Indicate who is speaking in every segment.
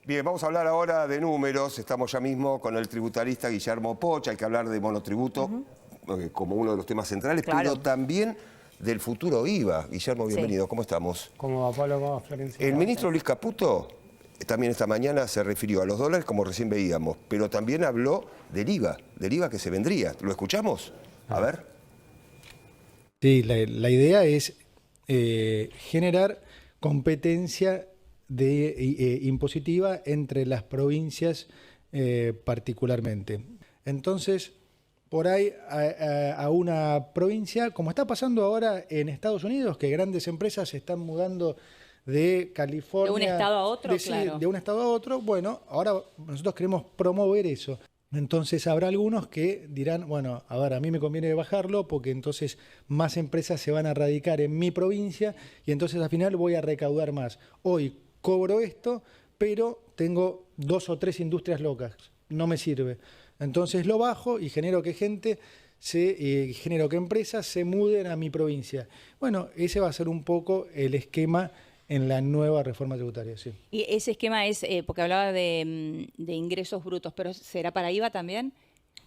Speaker 1: Bien, vamos a hablar ahora de números. Estamos ya mismo con el tributarista Guillermo Poch. Hay que hablar de monotributo como uno de los temas centrales,
Speaker 2: Claro.
Speaker 1: pero también del futuro IVA. Guillermo, bienvenido.
Speaker 2: Sí.
Speaker 1: ¿Cómo estamos?
Speaker 3: ¿Cómo va, Pablo? ¿Cómo va, Florencia?
Speaker 1: El ministro Luis Caputo también esta mañana se refirió a los dólares, como recién veíamos, pero también habló del IVA que se vendría. ¿Lo escuchamos? A ver.
Speaker 4: Sí, la idea es generar competencia impositiva entre las provincias particularmente. Entonces, por ahí a una provincia, como está pasando ahora en Estados Unidos, que grandes empresas se están mudando de California.
Speaker 2: De un estado a otro, claro.
Speaker 4: De un estado a otro, bueno, ahora nosotros queremos promover eso. Entonces habrá algunos que dirán, bueno, a ver, a mí me conviene bajarlo porque entonces más empresas se van a radicar en mi provincia y entonces al final voy a recaudar más. Hoy cobro esto, pero tengo 2 o 3 industrias locas, no me sirve. Entonces lo bajo y genero que genero que empresas se muden a mi provincia. Bueno, ese va a ser un poco el esquema en la nueva reforma tributaria, sí.
Speaker 2: Y ese esquema es, porque hablaba de ingresos brutos, pero ¿será para IVA también?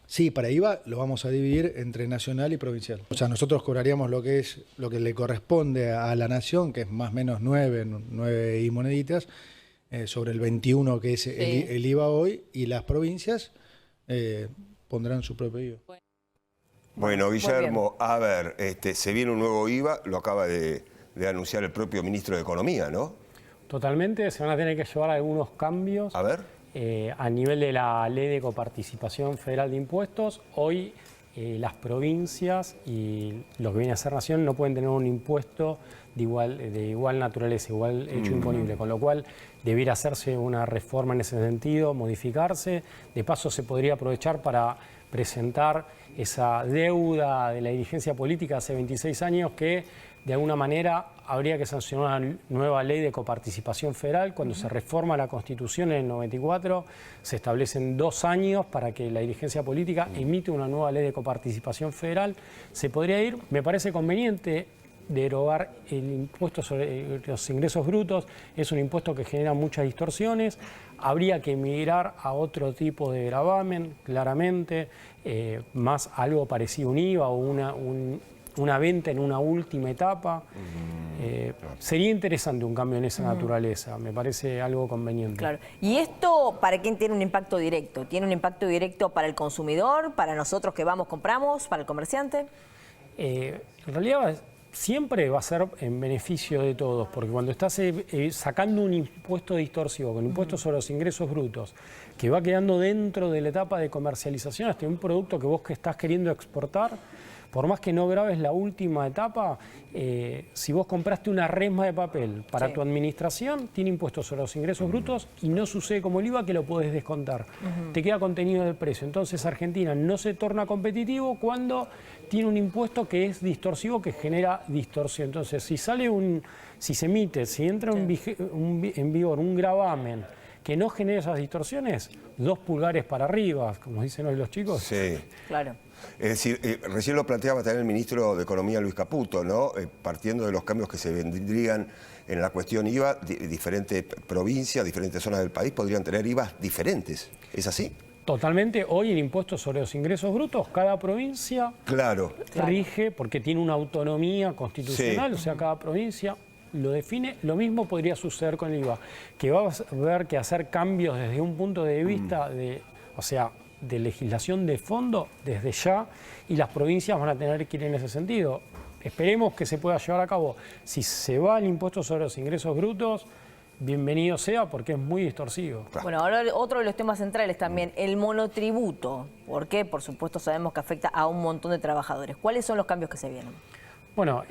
Speaker 4: Sí, para IVA lo vamos a dividir entre nacional y provincial. O sea, nosotros cobraríamos lo que le corresponde a la nación, que es más o menos 9 y moneditas, sobre el 21 que es
Speaker 2: Sí.
Speaker 4: el IVA hoy, y las provincias pondrán su propio IVA.
Speaker 1: Bueno, Guillermo, a ver, se viene un nuevo IVA, lo acaba de anunciar el propio ministro de Economía, ¿no?
Speaker 3: Totalmente, se van a tener que llevar algunos cambios
Speaker 1: A ver.
Speaker 3: a nivel de la Ley de Coparticipación Federal de Impuestos. Hoy las provincias y lo que viene a ser Nación no pueden tener un impuesto de igual naturaleza, igual hecho imponible, con lo cual debiera hacerse una reforma en ese sentido, modificarse. De paso se podría aprovechar para presentar esa deuda de la dirigencia política hace 26 años que de alguna manera habría que sancionar una nueva ley de coparticipación federal. Cuando se reforma la Constitución en el 94, se establecen 2 años para que la dirigencia política emite una nueva ley de coparticipación federal. Se podría ir, me parece conveniente, derogar el impuesto sobre los ingresos brutos. Es un impuesto que genera muchas distorsiones. Habría que migrar a otro tipo de gravamen, claramente, más algo parecido a un IVA o una venta en una última etapa. Sería interesante un cambio en esa naturaleza, me parece algo conveniente.
Speaker 2: Claro. ¿Y esto para quién tiene un impacto directo? ¿Tiene un impacto directo para el consumidor, para nosotros que vamos, compramos, para el comerciante?
Speaker 3: En realidad siempre va a ser en beneficio de todos, porque cuando estás sacando un impuesto distorsivo, con impuesto sobre los ingresos brutos, que va quedando dentro de la etapa de comercialización hasta un producto que vos que estás queriendo exportar, por más que no grabes la última etapa, si vos compraste una resma de papel para tu administración, tiene impuestos sobre los ingresos brutos y no sucede como el IVA que lo podés descontar. Te queda contenido del precio. Entonces Argentina no se torna competitivo cuando tiene un impuesto que es distorsivo, que genera distorsión. Entonces, si entra en vigor un gravamen que no genere esas distorsiones, 2 pulgares para arriba, como dicen hoy los chicos.
Speaker 1: Sí.
Speaker 2: Claro.
Speaker 1: Es decir, recién lo planteaba también el ministro de Economía, Luis Caputo, ¿no? Partiendo de los cambios que se vendrían en la cuestión IVA, diferentes provincias, diferentes zonas del país podrían tener IVAs diferentes. ¿Es así?
Speaker 3: Totalmente. Hoy el impuesto sobre los ingresos brutos, cada provincia rige, porque tiene una autonomía constitucional, o sea, cada provincia lo define. Lo mismo podría suceder con el IVA, que va a haber que hacer cambios desde un punto de vista de legislación de fondo desde ya, y las provincias van a tener que ir en ese sentido. Esperemos que se pueda llevar a cabo. Si se va el impuesto sobre los ingresos brutos, bienvenido sea, porque es muy distorsivo.
Speaker 2: Bueno, ahora otro de los temas centrales también, el monotributo. ¿Por qué? Por supuesto sabemos que afecta a un montón de trabajadores. ¿Cuáles son los cambios que se vienen?
Speaker 3: Bueno,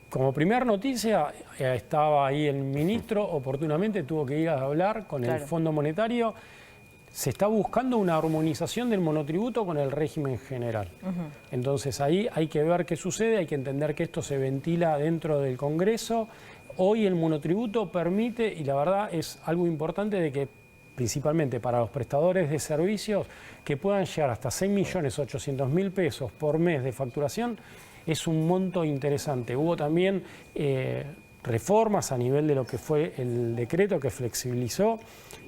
Speaker 3: como primera noticia, estaba ahí el ministro, oportunamente tuvo que ir a hablar con el Fondo Monetario. Se está buscando una armonización del monotributo con el régimen general. Entonces ahí hay que ver qué sucede, hay que entender que esto se ventila dentro del Congreso. Hoy el monotributo permite, y la verdad es algo importante, de que principalmente para los prestadores de servicios que puedan llegar hasta 6.800.000 pesos por mes de facturación, es un monto interesante. Hubo también reformas a nivel de lo que fue el decreto que flexibilizó,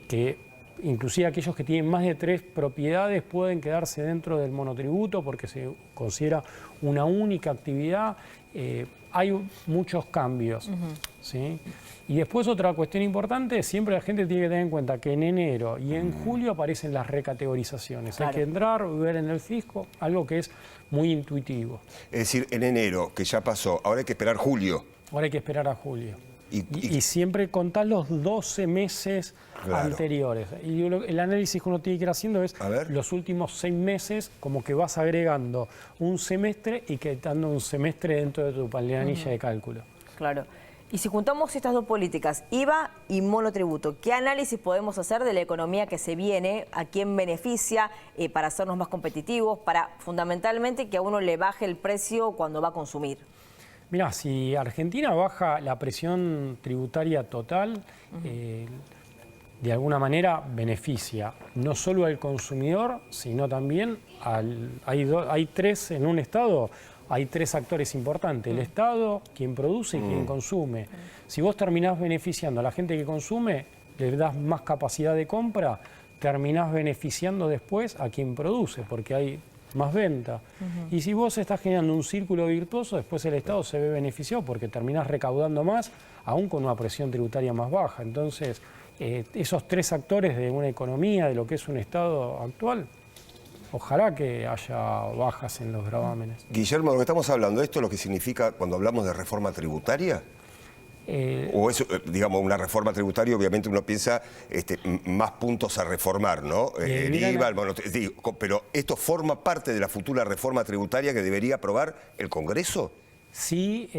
Speaker 3: que inclusive aquellos que tienen más de 3 propiedades pueden quedarse dentro del monotributo porque se considera una única actividad. Hay muchos cambios, ¿sí? Y después otra cuestión importante, siempre la gente tiene que tener en cuenta que en enero y en julio aparecen las recategorizaciones.
Speaker 2: Claro.
Speaker 3: Hay que entrar, ver en el fisco, algo que es muy intuitivo.
Speaker 1: Es decir, en enero, que ya pasó, ahora hay que esperar julio.
Speaker 3: Ahora hay que esperar a julio.
Speaker 1: Y
Speaker 3: siempre contar los 12 meses anteriores. Y el análisis que uno tiene que ir haciendo es los últimos 6 meses, como que vas agregando un semestre y quitando un semestre dentro de tu planilla de cálculo.
Speaker 2: Claro. Y si juntamos estas dos políticas, IVA y monotributo, ¿qué análisis podemos hacer de la economía que se viene? ¿A quién beneficia para hacernos más competitivos? Para fundamentalmente que a uno le baje el precio cuando va a consumir.
Speaker 3: Mirá, si Argentina baja la presión tributaria total, de alguna manera beneficia no solo al consumidor, sino también hay 3 en un Estado. Hay 3 actores importantes, el Estado, quien produce y quien consume. Si vos terminás beneficiando a la gente que consume, le das más capacidad de compra, terminás beneficiando después a quien produce, porque hay más venta. Y si vos estás generando un círculo virtuoso, después el Estado se ve beneficiado porque terminás recaudando más, aún con una presión tributaria más baja. Entonces, esos 3 actores de una economía, de lo que es un Estado actual, ojalá que haya bajas en los gravámenes.
Speaker 1: Guillermo, lo que estamos hablando, ¿esto es lo que significa cuando hablamos de reforma tributaria? O es, digamos, una reforma tributaria, obviamente uno piensa más puntos a reformar, ¿no? El IVA, pero ¿esto forma parte de la futura reforma tributaria que debería aprobar el Congreso?
Speaker 3: Sí,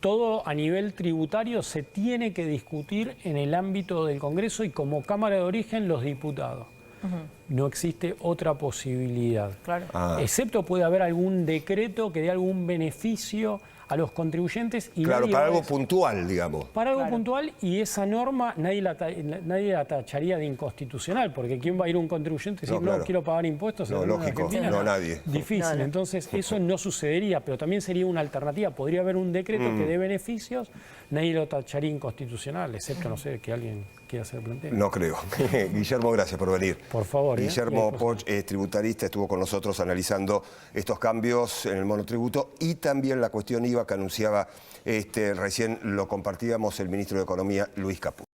Speaker 3: todo a nivel tributario se tiene que discutir en el ámbito del Congreso y como Cámara de Origen los diputados. No existe otra posibilidad.
Speaker 2: Claro.
Speaker 3: Excepto puede haber algún decreto que dé algún beneficio a los contribuyentes. Y
Speaker 1: claro,
Speaker 3: nadie
Speaker 1: para algo puntual, digamos.
Speaker 3: Para algo puntual, y esa norma nadie la tacharía de inconstitucional, porque ¿quién va a ir a un contribuyente y decir, no quiero pagar impuestos?
Speaker 1: No, lógico, no nadie.
Speaker 3: Difícil, entonces eso no sucedería, pero también sería una alternativa. Podría haber un decreto que dé beneficios, nadie lo tacharía inconstitucional, excepto, no sé, que alguien quiera hacer planteo.
Speaker 1: No creo. Guillermo, gracias por venir.
Speaker 3: Por favor.
Speaker 1: Guillermo Poch es tributarista, estuvo con nosotros analizando estos cambios en el monotributo y también la cuestión IVA que anunciaba recién lo compartíamos el ministro de Economía, Luis Caputo.